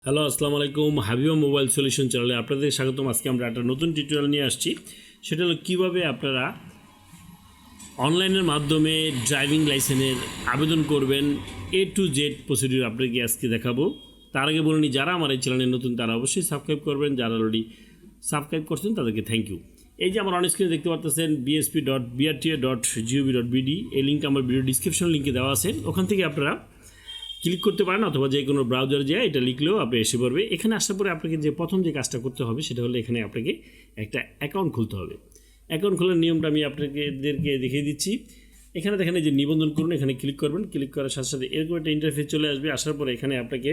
Hello, আসসালামু আলাইকুম। Habiba mobile solution চ্যানেলে আপনাদের স্বাগতম। আজকে আমরা একটা নতুন টিউটোরিয়াল নিয়ে আসছি। সেটা হলো কীভাবে আপনারা অনলাইনের মাধ্যমে ড্রাইভিং লাইসেন্সের আবেদন করবেন। A to Z প্রসিডিউর আপনাকে আজকে দেখাবো। তার আগে বলে নিই, যারা আমার এই চ্যানেলে নতুন তারা অবশ্যই সাবস্ক্রাইব করবেন, যারা অলরেডি সাবস্ক্রাইব করছেন তাদেরকে থ্যাংক ইউ। এই যে আমার অন স্ক্রিনে দেখতে পাচ্ছেন bsp.brta.gov.bd, এই লিঙ্ক আমার ভিডিও ডিসক্রিপশন লিঙ্কে দেওয়া আছে। ওখান থেকে আপনারা ক্লিক করতে পারেন, অথবা যে কোনো ব্রাউজারে যায় এটা লিখলেও আপনি এসে পড়বে। এখানে আসার পরে আপনাকে যে প্রথম যে কাজটা করতে হবে সেটা হলো এখানে আপনাকে একটা অ্যাকাউন্ট খুলতে হবে। অ্যাকাউন্ট খোলার নিয়মটা আমি আপনাদেরকে দেখিয়ে দিচ্ছি। এখানে দেখেন যে নিবন্ধন করুন, এখানে ক্লিক করবেন। ক্লিক করার সাথে সাথে এরকম একটা ইন্টারফেস চলে আসবে। আসার পরে এখানে আপনাকে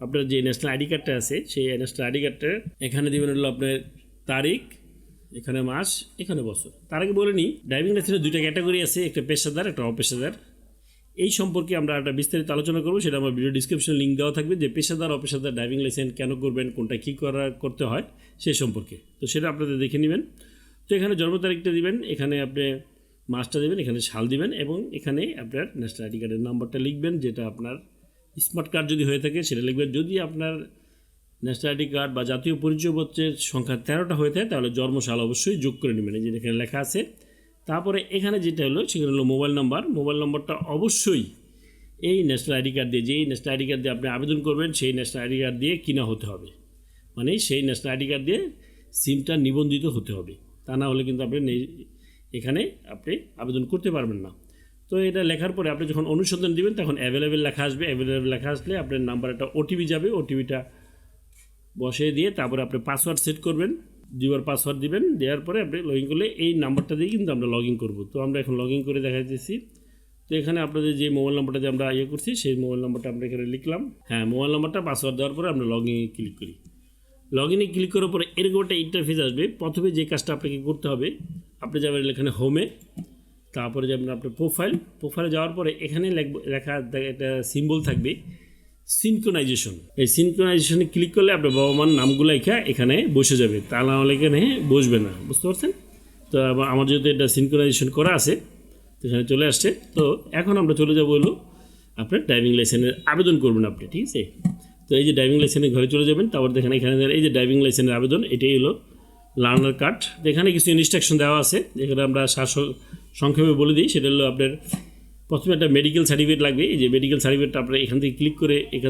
আপনার যে ন্যাশনাল আইডি কার্ডটা আছে সেই ন্যাশনাল আইডি কার্ডটা এখানে দেবেন হলো আপনার তারিখ, এখানে মাস, এখানে বছর। তার আগে বলে নিই, ড্রাইভিং লাইসেন্সের দুইটা ক্যাটাগরি আছে, একটা পেশাদার, একটা অপেশাদার। এই সম্পর্কে আমরা একটা বিস্তারিত আলোচনা করবো, সেটা আমার ভিডিও ডিসক্রিপশনে লিঙ্ক দেওয়া থাকবে, যে পেশাদার অপেশাদার ড্রাইভিং লাইসেন্স কেন করবেন, কোনটা কী করতে হয় সেই সম্পর্কে। তো সেটা আপনাদের দেখে নেবেন। তো এখানে জন্ম তারিখটা দিবেন, এখানে আপনি মাসটা দেবেন, এখানে সাল দিবেন, এবং এখানে আপনার ন্যাশনাল আইডি কার্ডের নাম্বারটা লিখবেন, যেটা আপনার স্মার্ট কার্ড যদি হয়ে থাকে সেটা লিখবেন। যদি আপনার ন্যাশনাল আইডি কার্ড বা জাতীয় পরিচয়পত্রের সংখ্যা 13টা হয়ে থাকে তাহলে জন্মসাল অবশ্যই যোগ করে নেবেন, এই যে এখানে লেখা আছে। তারপরে এখানে যেটা হলো সেখানে হলো মোবাইল নাম্বারটা অবশ্যই এই ন্যাশনাল আইডি কার্ড দিয়ে, যেই ন্যাশনাল আইডি কার্ড দিয়ে আপনি আবেদন করবেন সেই ন্যাশনাল আইডি কার্ড দিয়ে কিনা হতে হবে, মানে সেই ন্যাশনাল আইডি কার্ড দিয়ে সিমটা নিবন্ধিত হতে হবে। তা না হলে কিন্তু আপনি এখানে আবেদন করতে পারবেন না। তো এটা লেখার পরে আপনি যখন অনুসন্ধান দিবেন তখন অ্যাভেলেবেল লেখা আসবে। অ্যাভেলেবেল লেখা আসলে আপনার নাম্বার একটা ওটিপি যাবে, ওটিপিটা বসিয়ে দিয়ে তারপরে আপনি পাসওয়ার্ড সেট করবেন, 2বার পাসওয়ার্ড দিবেন। দেওয়ার পরে আপনি লগ ইন করলে এই নাম্বারটা দিয়ে কিন্তু আমরা লগ ইন করবো। তো আমরা এখন লগ ইন করে দেখাইতেছি। তো এখানে আপনাদের যে মোবাইল নাম্বারটা যে আমরা করছি সেই মোবাইল নাম্বারটা আমরা এখানে লিখলাম। হ্যাঁ, মোবাইল নাম্বারটা পাসওয়ার্ড দেওয়ার পরে আমরা লগ ইনে ক্লিক করি। লগ ইনে ক্লিক করার পরে এরকম একটা ইন্টারফেস আসবে। প্রথমে যে কাজটা আপনাকে করতে হবে, আপনি যাবেন এখানে হোমে, তারপরে যাবেন আপনার প্রোফাইলে যাওয়ার পরে এখানে লেখা একটা সিম্বল থাকবে সিনক্রোনাইজেশন। এই সিনক্রোনাইজেশনে ক্লিক করলে আপনার বাবা মার নামগুলো এখানে বসে যাবে, তা না হলে এখানে বসবে না, বুঝতে পারছেন? তো আমার যেহেতু এটা সিনক্রোনাইজেশন করা আছে এখানে চলে আসছে। তো এখন আমরা চলে যাবো হলো আপনার ড্রাইভিং লাইসেন্সের আবেদন করবেন আপনি, ঠিক আছে? তো এই যে ড্রাইভিং লাইসেন্সের ঘরে চলে যাবেন, তারপর দেখেন এখানে এই যে ড্রাইভিং লাইসেন্সের আবেদন, এটাই হলো লার্নার কার্ড। এখানে কিছু ইনস্ট্রাকশন দেওয়া আছে, যেখানে আমরা সংক্ষেপে বলে দিই। সেটা হলো আপনার প্রথমে একটা মেডিকেল সার্টিফিকেট লাগবে। এই যে মেডিকেল সার্টিফিকেটটা আপনার এখান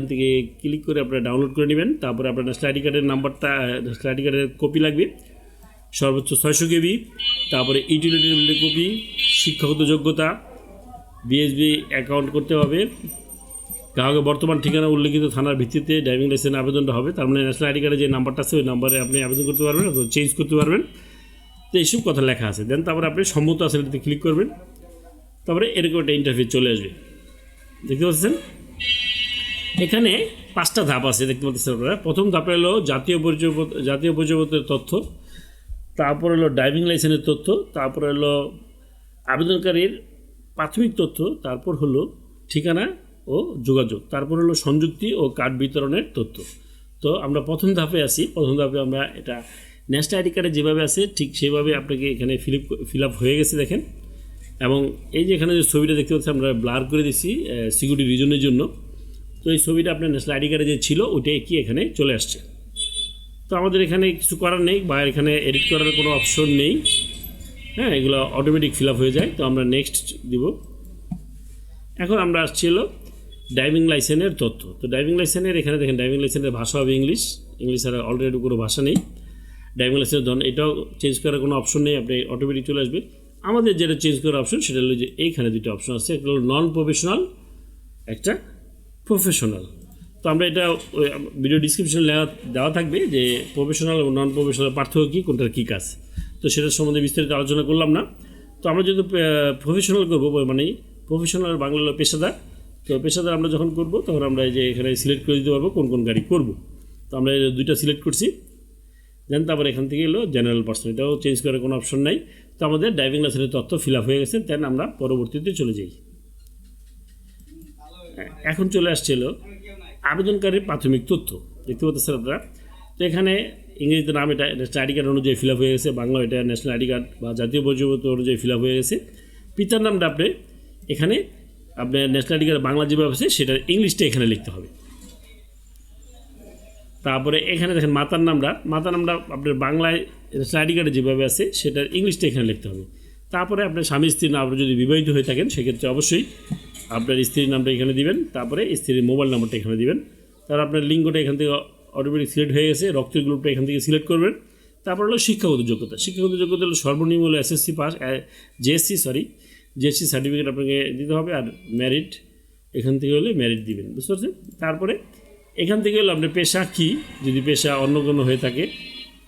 থেকে ক্লিক করে আপনারা ডাউনলোড করে নেবেন। তারপরে আপনার ন্যাশনাল আইডি কার্ডের নাম্বারটা, ন্যাশনাল আইডি কার্ডের কপি লাগবে, সর্বোচ্চ 600 KB। তারপরে ইউটিলিটি বিলের কপি, শিক্ষাগত যোগ্যতা, বিএসবি অ্যাকাউন্ট করতে হবে, গ্রাহকের বর্তমান ঠিকানা উল্লেখিত থানার ভিত্তিতে ড্রাইভিং লাইসেন্স আবেদনটা হবে। তার মানে ন্যাশনাল আইডি কার্ডে যে নাম্বারটা আছে ওই নাম্বারে আপনি আবেদন করতে পারবেন অথবা চেঞ্জ করতে পারবেন। তো এইসব কথা লেখা আছে। দেন তারপরে আপনি সম্মত আছে এটাতে ক্লিক করবেন। তারপরে এরকম একটা ইন্টারফেস চলে আসবে, দেখতে পাচ্ছেন? এখানে 5টা ধাপ আছে, দেখতে পাচ্ছেন আপনারা। প্রথম ধাপে হলো জাতীয় পরিচয়পত্রের তথ্য, তারপর হলো ড্রাইভিং লাইসেন্সের তথ্য, তারপর হলো আবেদনকারীর প্রাথমিক তথ্য, তারপর হলো ঠিকানা ও যোগাযোগ, তারপর হলো সংযুক্তি ও কার্ড বিতরণের তথ্য। তো আমরা প্রথম ধাপে আছি। প্রথম ধাপে আমরা এটা ন্যাশনাল আইডি কার্ডে যেভাবে আছে ঠিক সেভাবে আপনাকে এখানে ফিল আপ হয়ে গেছে, দেখেন। এবং এই যে এখানে যে ছবিটা দেখতে পাচ্ছি আমরা ব্লার করে দিচ্ছি সিকিউরিটি রিজনের জন্য। তো এই ছবিটা আপনার ন্যাশনাল আইডি কার্ডে যে ছিল ওইটাই কি এখানে চলে আসছে। তো আমাদের এখানে কিছু করার নেই, বা এখানে এডিট করার কোনো অপশন নেই। হ্যাঁ, এগুলো অটোমেটিক ফিল আপ হয়ে যায়। তো আমরা নেক্সট দিব। এখন আমরা আসছি হলো ড্রাইভিং লাইসেন্সের তথ্য। তো ড্রাইভিং লাইসেন্সের এখানে দেখেন ড্রাইভিং লাইসেন্সের ভাষা হবে ইংলিশ আর অলরেডি কোনো ভাষা নেই। ড্রাইভিং লাইসেন্সের ধরুন এটাও চেঞ্জ করার কোনো অপশন নেই, আপনি অটোমেটিক চলে আসবে। আমাদের যেটা চেঞ্জ করার অপশন সেটা হলো যে এইখানে 2টা অপশন আছে, একটা হলো নন প্রফেশনাল, একটা প্রফেশনাল। তো আমরা এটা ভিডিও ডিসক্রিপশনে দেওয়া থাকবে যে প্রফেশনাল এবং নন প্রফেশনাল পার্থক্য কী, কোনটার কী কাজ। তো সেটার সম্বন্ধে বিস্তারিত আলোচনা করলাম না। তো আমরা যেহেতু প্রফেশনাল করবো, মানে প্রফেশনাল বাংলা হলো পেশাদার। তো পেশাদার আমরা যখন করবো তখন আমরা এই যে এখানে সিলেক্ট করে দিতে পারবো কোন গাড়ি করব। তো আমরা 2টা সিলেক্ট করছি। দেন তারপর এখান থেকে এলো জেনারেল পার্সন, এটাও চেঞ্জ করার কোনো অপশন নাই। তো আমাদের ড্রাইভিং লাইসেন্সের তথ্য ফিল আপ হয়ে গেছে। দেন আমরা পরবর্তীতে চলে যাই। এখন চলে আসছে হলো আবেদনকারীর প্রাথমিক তথ্য, দেখতে পাচ্ছেন আপনারা। তো এখানে ইংরেজিতে নাম এটা ন্যাশনাল আইডি কার্ড অনুযায়ী ফিল আপ হয়ে গেছে, বাংলা এটা ন্যাশনাল আইডি কার্ড বা জাতীয় পরিচয়পত্র অনুযায়ী ফিল আপ হয়ে গেছে। পিতার নামটা আপনি এখানে আপনার ন্যাশনাল আইডি কার্ড বাংলা যেভাবে আছে সেটার ইংলিশটা এখানে লিখতে হবে। তারপরে এখানে দেখেন মাতার নামটা আপনার বাংলায় আইডি কার্ডে যেভাবে আছে সেটা ইংলিশটা এখানে লিখতে হবে। তারপরে আপনার স্বামী স্ত্রীর নাম, আপনি যদি বিবাহিত হয়ে থাকেন সেক্ষেত্রে অবশ্যই আপনার স্ত্রীর নামটা এখানে দিবেন, তারপরে স্ত্রীর মোবাইল নাম্বারটা এখানে দিবেন। তারপর আপনার লিঙ্গটা এখান থেকে অটোমেটিক সিলেক্ট হয়ে গেছে, রক্তের গ্রুপটা এখান থেকে সিলেক্ট করবেন। তারপর হলো শিক্ষাগত যোগ্যতা হলো সর্বনিম্ন হলো এসএসসি পাস, জিএসসি সার্টিফিকেট আপনাকে দিতে হবে। আর ম্যারিড এখান থেকে হলে ম্যারিড দিবেন, বুঝতে পারছেন। তারপরে এখান থেকে হলো আপনার পেশা কী, যদি পেশা অন্য কোনো হয়ে থাকে,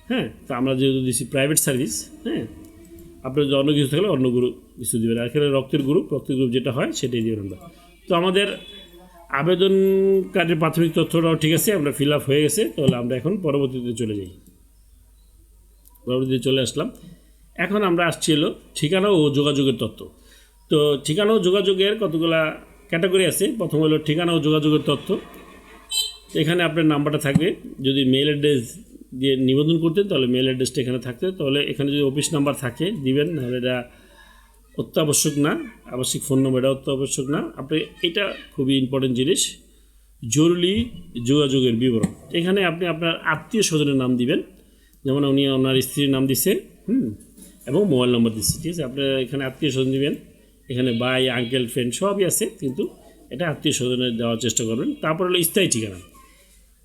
হ্যাঁ, তো আমরা যেহেতু দিচ্ছি প্রাইভেট সার্ভিস, হ্যাঁ, আপনার যদি অন্য কিছু থাকলে অন্য কিছু দেবেন। আর এখানে রক্তের গ্রুপ যেটা হয় সেটাই দেবেন আমরা। তো আমাদের আবেদনকারীর প্রাথমিক তথ্যটাও ঠিক আছে, আমরা ফিল আপ হয়ে গেছে। তাহলে আমরা এখন পরবর্তীতে চলে আসলাম। এখন আমরা আসছি হলো ঠিকানা ও যোগাযোগের তথ্য। তো ঠিকানা ও যোগাযোগের কতগুলা ক্যাটাগরি আছে। প্রথম হলো ঠিকানা ও যোগাযোগের তথ্য। এখানে আপনার নাম্বারটা থাকবে, যদি মেল অ্যাড্রেস দিয়ে নিবন্ধন করতেন তাহলে মেল অ্যাড্রেসটা এখানে থাকতে, তাহলে এখানে যদি অফিস নাম্বার থাকে দিবেন, নাহলে এটা অত্যাবশ্যক না। আবশ্যিক ফোন নম্বর এটা অত্যাবশ্যক না। আপনি এটা খুবই ইম্পর্টেন্ট জিনিস, জরুরি যোগাযোগের বিবরণ। এখানে আপনি আপনার আত্মীয় স্বজনের নাম দিবেন, যেমন উনি ওনার স্ত্রীর নাম দিচ্ছে, এবং মোবাইল নম্বর দিচ্ছে, ঠিক আছে। আপনার এখানে আত্মীয় স্বজন দিবেন, এখানে ভাই, আঙ্কেল, ফ্রেন্ড সবই আছে, কিন্তু এটা আত্মীয় স্বজনের দেওয়ার চেষ্টা করবেন। তারপর হলো স্থায়ী ঠিকানা,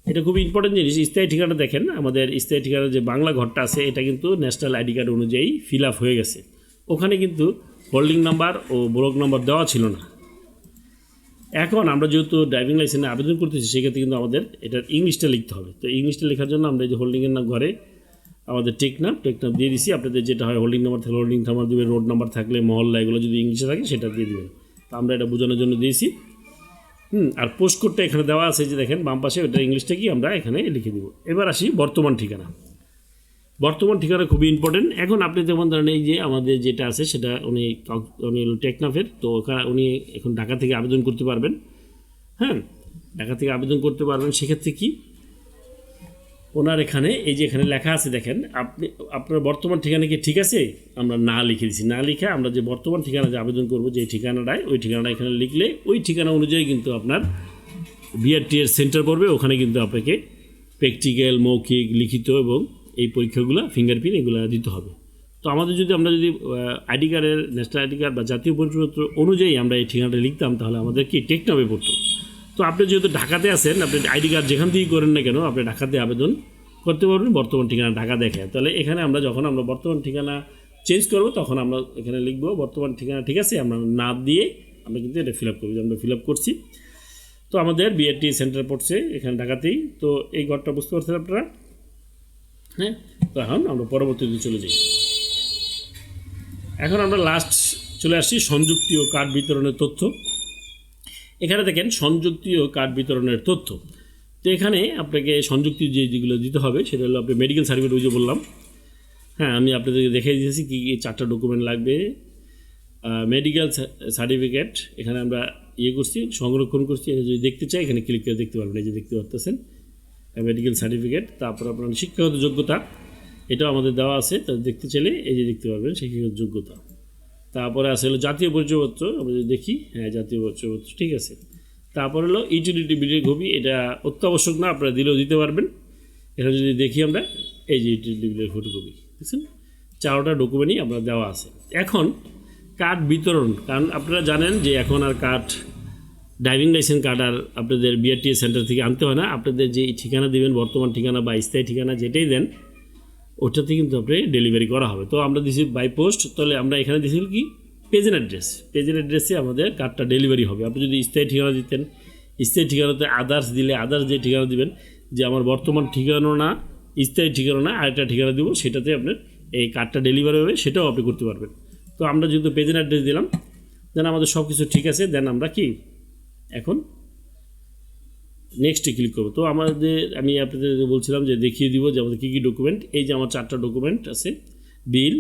এটা খুবই ইম্পর্টেন্ট জিনিস। স্থায়ী ঠিকানা দেখেন, আমাদের স্থায়ী ঠিকানা যে বাংলা ঘরটা আছে এটা কিন্তু ন্যাশনাল আইডি কার্ড অনুযায়ী ফিল আপ হয়ে গেছে। ওখানে কিন্তু হোল্ডিং নাম্বার ও ব্লক নাম্বার দেওয়া ছিল না। এখন আমরা যেহেতু ড্রাইভিং লাইসেন্সে আবেদন করতেছি, সেক্ষেত্রে কিন্তু আমাদের এটার ইংলিশটা লিখতে হবে। তো ইংলিশটা লেখার জন্য আমরা এই যে হোল্ডিংয়ের নাম ঘরে আমাদের টেকনাফ দিয়ে দিছি। আপনাদের যেটা হয় হোল্ডিং নাম্বার থাকলে হোল্ডিং নাম্বার দেবেন, রোড নাম্বার থাকলে মহল্লা, এগুলো যদি ইংলিশে থাকে সেটা দিয়ে দেবেন। তো আমরা এটা বোঝানোর জন্য দিয়েছি। আর পোস্ট কোডটা এখানে দেওয়া আছে, যে দেখেন বাম পাশে, ওটা ইংলিশটা কি আমরা এখানে লিখে দিব। এবার আসি বর্তমান ঠিকানা খুবই ইম্পর্টেন্ট। এখন আপনি যেমন ধরেন এই যে আমাদের যেটা আছে সেটা উনি টেকনাফের, তো উনি এখন ঢাকা থেকে আবেদন করতে পারবেন, হ্যাঁ, ঢাকা থেকে আবেদন করতে পারবেন। সেক্ষেত্রে কি ওনার এখানে এই যে এখানে লেখা আছে দেখেন, আপনার বর্তমান ঠিকানা কি ঠিক আছে, আমরা না লিখে দিচ্ছি। না লিখে আমরা যে বর্তমান ঠিকানা যে আবেদন করবো, যে ঠিকানাটায়, ওই ঠিকানাটা এখানে লিখলে ওই ঠিকানা অনুযায়ী কিন্তু আপনার বিআরটি এর সেন্টার পড়বে। ওখানে কিন্তু আপনাকে প্র্যাকটিক্যাল, মৌখিক, লিখিত এবং এই পরীক্ষাগুলো, ফিঙ্গারপ্রিন্ট, এগুলো দিতে হবে। তো আমরা যদি আইডি কার্ডের, ন্যাশনাল আইডি কার্ড বা জাতীয় পরিচয়পত্র অনুযায়ী আমরা এই ঠিকানাটা লিখতাম, তাহলে আমাদের কি টেকনাফে পড়তো। তো আপনি যেহেতু ঢাকাতে আছেন, আপনি আইডি কার্ড যেখান থেকেই করেন না কেন, আপনি ঢাকাতে আবেদন করতে পারবেন বর্তমান ঠিকানা ঢাকা দেখে। তাহলে এখানে আমরা যখন আমরা বর্তমান ঠিকানা চেঞ্জ করব, তখন আমরা এখানে লিখবো বর্তমান ঠিকানা ঠিক আছে, আমরা না দিয়ে আমরা কিন্তু এটা ফিল আপ করবো, আমরা ফিল আপ করছি। তো আমাদের বিআরটি সেন্টার পড়ছে এখানে ঢাকাতেই। তো এই ঘরটা বুঝতে পারছেন আপনারা, হ্যাঁ। তো এখন আমরা পরবর্তীতে চলে যাই। এখন আমরা লাস্ট চলে আসছি সংযুক্তীয় কার্ড বিতরণের তথ্য। এখানে দেখেন সংযুক্তীয় কার্ড বিতরণের তথ্য। তো এখানে আপনাকে সংযুক্তি যেগুলো দিতে হবে সেটা হলো আপনি মেডিকেল সার্টিফিকেট, ওই যে বললাম, হ্যাঁ, আমি আপনাদেরকে দেখিয়ে দিয়েছি কী কী 4টা ডকুমেন্ট লাগবে। মেডিকেল সার্টিফিকেট এখানে আমরা করছি, সংরক্ষণ করছি। এটা যদি দেখতে চাই এখানে ক্লিক করে দেখতে পারবেন, এই যে দেখতে পাচ্ছেন মেডিকেল সার্টিফিকেট। তারপর আপনার শিক্ষাগত যোগ্যতা, এটাও আমাদের দেওয়া আছে, তা দেখতে চাইলে এই যে দেখতে পারবেন শিক্ষাগত যোগ্যতা। তারপরে আছে হলো জাতীয় পরিচয়পত্র, আমরা যদি দেখি, হ্যাঁ, জাতীয় পরিচয়পত্র ঠিক আছে। তারপর হলো ইউটিলিটি বিলের কপি, এটা অত্যাবশ্যক না, আপনারা দিলেও দিতে পারবেন। এখানে যদি দেখি আমরা, এই যে ইউটিলিটি বিলের ফটোকপি, বুঝছেন, 4টা ডকুমেন্টই আপনার দেওয়া আছে। এখন কার্ড বিতরণ, কারণ আপনারা জানেন যে এখন আর ড্রাইভিং লাইসেন্স কার্ড আর আপনাদের বিআরটিএ সেন্টার থেকে আনতে হয় না। আপনাদের যে ঠিকানা দেবেন, বর্তমান ঠিকানা বা স্থায়ী ঠিকানা যেটাই দেন, ওটাতে কিন্তু আপনি ডেলিভারি করা হবে। তো আমরা দিছি বাই পোস্ট, তাহলে আমরা এখানে দিছি কি পেজের অ্যাড্রেসে আমাদের কার্ডটা ডেলিভারি হবে। আপনি যদি স্থায়ী ঠিকানা দিতেন, স্থায়ী ঠিকানাতে আদার্স দিলে আদার্স যে ঠিকানা দিবেন, যে আমার বর্তমান ঠিকানা না, স্থায়ী ঠিকানা না, আরেকটা ঠিকানা দিব, সেটাতে আপনার এই কার্ডটা ডেলিভারি হবে, সেটাও আপনি করতে পারবেন। তো আমরা যেহেতু পেজের অ্যাড্রেস দিলাম, দেন আমাদের সব কিছু ঠিক আছে, দেন আমরা কি এখন নেক্সটে ক্লিক করবো। তো আমি আপনাদের বলছিলাম যে দেখিয়ে দিব যে আমাদের কী কী ডকুমেন্ট। এই যে আমার 4টা ডকুমেন্ট আছে, bill,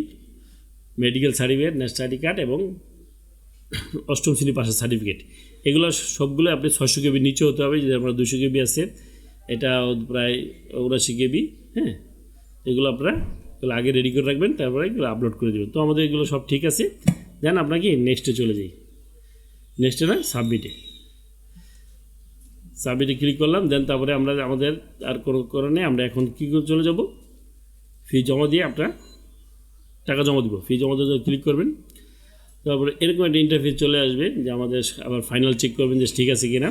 medical certificate, national ID card এবং 8ম শ্রেণী পাশের সার্টিফিকেট। এগুলো সবগুলো আপনি 600 KB নিচে হতে হবে। যদি আমরা 200 KB আছে, এটা প্রায় 79 KB, হ্যাঁ। এগুলো আপনারা আগে রেডি করে রাখবেন, তারপরে এগুলো আপলোড করে দেবেন। তো আমাদের এগুলো সব ঠিক আছে, দেন আপনাকে নেক্সটে চলে যাই। নেক্সটে না, সাবমিটে ক্লিক করলাম। দেন তারপরে আমরা আমাদের আর কোনো কারণে আমরা এখন কী করে চলে যাব, ফি জমা দিয়ে আপনারা টাকা জমা দিব। ফি জমা দিয়ে ক্লিক করবেন, তারপরে এরকম একটা ইন্টারফেস চলে আসবে যে আমাদের আবার ফাইনাল চেক করবেন যে ঠিক আছে কি না,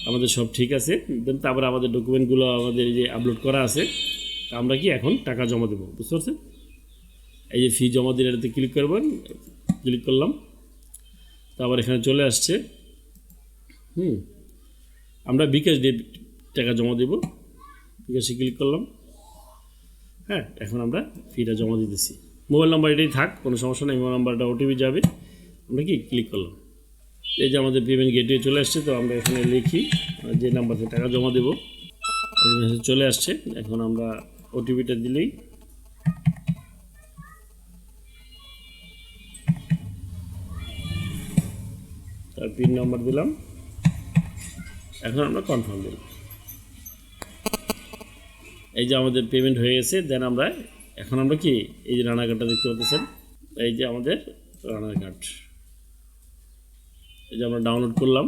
আমাদের সব ঠিক আছে। দেন তারপরে আমাদের ডকুমেন্টগুলো আমাদের এই যে আপলোড করা আছে, আমরা কি এখন টাকা জমা দেবো, বুঝতে পারছেন। এই যে ফি জমা দিলে এটাতে ক্লিক করবেন, ক্লিক করলাম, তারপর এখানে চলে আসছে আমরা বিকাশ দিয়ে টাকা জমা দেব, বিকাশে ক্লিক করলাম। হ্যাঁ, এখন আমরা ফিটা জমা দিতেছি। মোবাইল নাম্বার এটাই থাক, কোনো সমস্যা নেই, মোবাইল নাম্বারটা ওটিপি যাবে। আমরা কি ক্লিক করলাম, এই যে আমাদের পেমেন্ট গেটওয়ে চলে আসছে। তো আমরা এখানে লিখি যে নাম্বারে টাকা জমা দেব, এই মেসেজ চলে আসছে। এখন আমরা ওটিপিটা দিলেই তার পিন নাম্বার দিলাম, এখন আমরা কনফার্ম দিলাম। এই যে আমাদের পেমেন্ট হয়ে গেছে। দেন আমরা এখন আমরা কি এই যে রানার কার্ডটা দেখতে পাচ্ছেন, এই যে আমাদের রানার কার্ড, এই যে আমরা ডাউনলোড করলাম।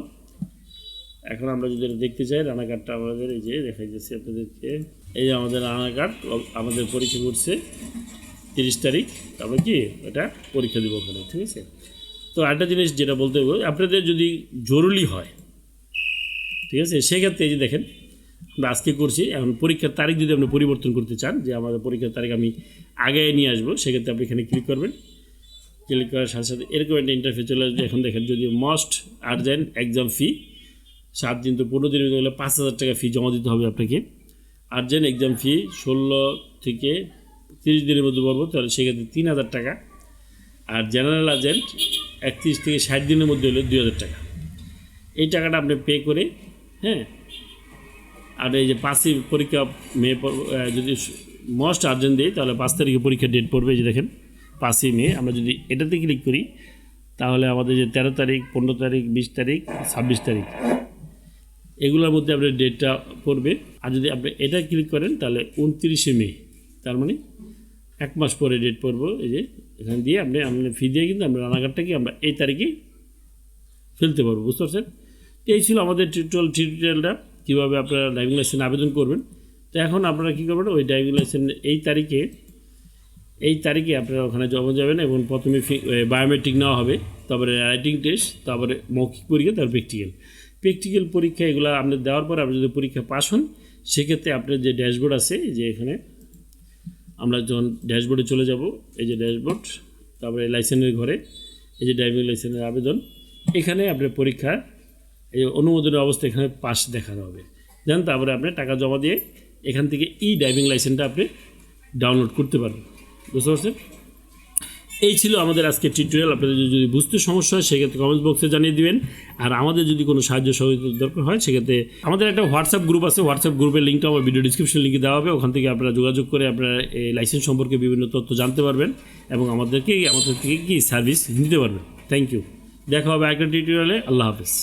এখন আমরা যদি এটা দেখতে চাই, রানার কার্ডটা আমাদের এই যে দেখাই যাচ্ছে আপনাদেরকে, এই যে আমাদের রানার কার্ড আমাদের পরীক্ষা করছে 30 তারিখ, তারপরে কি এটা পরীক্ষা দেবো ওখানে, ঠিক আছে। তো আরেকটা জিনিস যেটা বলতে হবে, আপনাদের যদি জরুরি হয়, ঠিক আছে, সেক্ষেত্রে এই যে দেখেন আমরা আজকে করছি, এখন পরীক্ষার তারিখ যদি আপনি পরিবর্তন করতে চান, যে আমাদের পরীক্ষার তারিখ আমি আগে নিয়ে আসবো, সেক্ষেত্রে আপনি এখানে ক্লিক করবেন। ক্লিক করার সাথে সাথে এরকম একটা ইন্টারফেস চলে আসবে। এখন দেখেন যদি মোস্ট আর্জেন্ট এক্সাম ফি 7 দিন তো 15 দিনের হলে 5,000 টাকা ফি জমা দিতে হবে আপনাকে। আর্জেন্ট এক্সাম ফি 16 থেকে 30 দিনের মধ্যে পড়বো, তাহলে সেক্ষেত্রে 3,000 টাকা। আর জেনারেল আর্জেন্ট 31 থেকে 60 দিনের মধ্যে হলে 2,000 টাকা। এই টাকাটা আপনি পে করে, হ্যাঁ। আর এই যে 5 পরীক্ষা মে যদি মোস্ট আর্জেন্ট দিই, তাহলে 5 তারিখে পরীক্ষার ডেট পড়বে। এই যে দেখেন 5ই মে। আমরা যদি এটাতে ক্লিক করি, তাহলে আমাদের যে 13 তারিখ, 15 তারিখ, 20 তারিখ, 26 তারিখ, এগুলোর মধ্যে আপনার ডেটটা পড়বে। আর যদি আপনি এটা ক্লিক করেন, তাহলে 29শে মে, তার মানে 1 মাস পরে ডেট পড়বো। এই যে এখানে দিয়ে আপনি ফি দিয়ে কিন্তু আমরা রানাঘাটটাকে আমরা এই তারিখে ফেলতে পারবো, বুঝতে পারছেন। এই ছিল আমাদের টিউটোরিয়ালটা, কীভাবে আপনারা ড্রাইভিং লাইসেন্স আবেদন করবেন। তো এখন আপনারা কী করবেন, ওই ড্রাইভিং লাইসেন্স এই তারিখে আপনারা ওখানে জমা যাবেন, এবং প্রথমে বায়োমেট্রিক নেওয়া হবে, তারপরে রাইটিং টেস্ট, তারপরে মৌখিক পরীক্ষা, তারপর প্র্যাকটিক্যাল পরীক্ষা। এগুলো আপনি দেওয়ার পর আপনি যদি পরীক্ষা পাস হন, সেক্ষেত্রে আপনার যে ড্যাশবোর্ড আছে, যে এখানে আমরা যখন ড্যাশবোর্ডে চলে যাব, এই যে ড্যাশবোর্ড, তারপরে লাইসেন্সের ঘরে এই যে ড্রাইভিং লাইসেন্সের আবেদন, এখানে আপনার পরীক্ষার এই অনুমোদনের অবস্থা এখানে পাস দেখানো হবে। দেন তারপরে আপনি টাকা জমা দিয়ে এখান থেকে ড্রাইভিং লাইসেন্সটা আপনি ডাউনলোড করতে পারবেন, বুঝতে পারছেন। এই ছিল আমাদের আজকে টিউটোরিয়াল। আপনাদের যদি বুঝতে সমস্যা হয়, সেক্ষেত্রে কমেন্টস বক্সে জানিয়ে দিবেন। আর আমাদের যদি কোনো সাহায্য সহযোগিতা দরকার হয়, সেক্ষেত্রে আমাদের একটা হোয়াটসঅ্যাপ গ্রুপ আছে, হোয়াটসঅ্যাপ গ্রুপের লিঙ্কটা আমার ভিডিও ডিসক্রিপশন লিঙ্কে দেওয়া হবে। ওখান থেকে আপনারা যোগাযোগ করে আপনারা এই লাইসেন্স সম্পর্কে বিভিন্ন তথ্য জানতে পারবেন, এবং আমাদের থেকে কি সার্ভিস নিতে পারবেন। Thank you. দেখা হবে একটা টিউটোরিয়ালে। আল্লাহ হাফেজ।